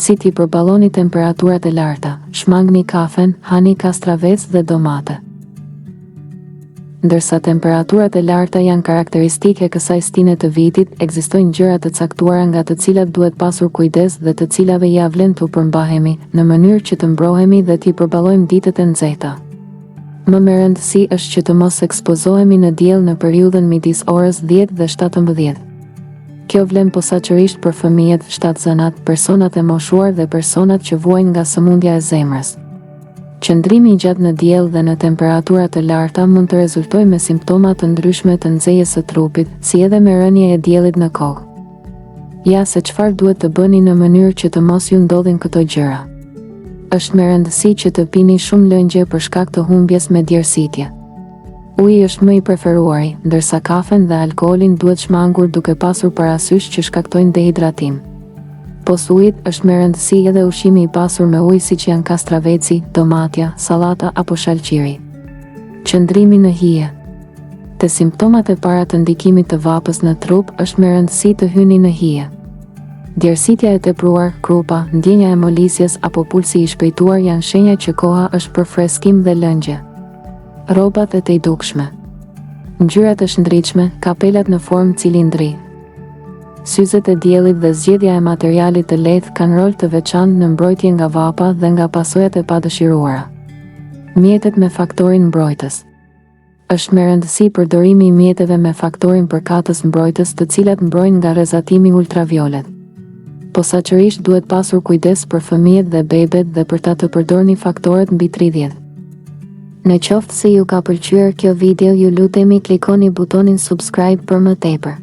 Si t'i përballoni temperaturat e larta, shmangni kafen, hani kastravec dhe domate. Ndërsa temperaturat e larta janë karakteristike kësaj stine të vitit, ekzistojnë gjëra të caktuara nga të cilat duhet pasur kujdes dhe të cilave ja vlen t'u përmbahemi, në mënyrë që të mbrohemi dhe t'i përballojmë ditët e nxehta. Më me rëndësi është që të mos ekspozohemi në diell në periudhën midis orës 10 dhe 17. Kjo vlen posaçërisht për fëmijët, shtatzënat, personat e moshuar dhe personat që vuajnë nga sëmundja e zemrës. Qëndrimi gjatë në diell dhe në temperatura të larta mund të rezultojë me simptoma të ndryshme të nxehjes së trupit, si edhe me rënje e diellit në kokë. Ja se çfarë duhet të bëni në mënyrë që të mos ju ndodhin këto gjëra. Është me rëndësi që të pini shumë lëngje për shkak të humbjes me djersitje. Uji është më i preferuari, ndërsa kafen dhe alkoolin duhet shmangur duke pasur parasysh që shkaktojnë dehidratim. Pos ujit është me rëndësi edhe ushqimi i pasur me ujë siç janë kastraveci, domatja, sallata apo shalqiri. Qëndrimi në hije. Te simptomat e para të ndikimit të vapës në trup është me rëndësi të hyni në hije. Djersitja e tepruar, krupa, ndjenja e molisjes apo pulsi i shpejtuar janë shenja që koha është për freskim dhe lëngje. Rrobat e të dukshme. Ngjyrat e shndritshme, kapelat në formë cilindri. Syzet e diellit dhe zgjedhja e materialit të lehtë kanë rol të veçantë në mbrojtje nga vapa dhe nga pasojat e padëshiruara. Mjetet me faktorin mbrojtës. Është me rëndësi përdorimi i mjeteve me faktorin përkatës mbrojtës, të cilat mbrojnë nga rrezatimi ultraviolet. Posaçërisht duhet pasur kujdes për fëmijët dhe bebet dhe për ta të përdorni faktorët mbi 30. Në qoftë se ju ka pëlqyer kjo video, ju lutemi klikoni butonin subscribe për më tepër.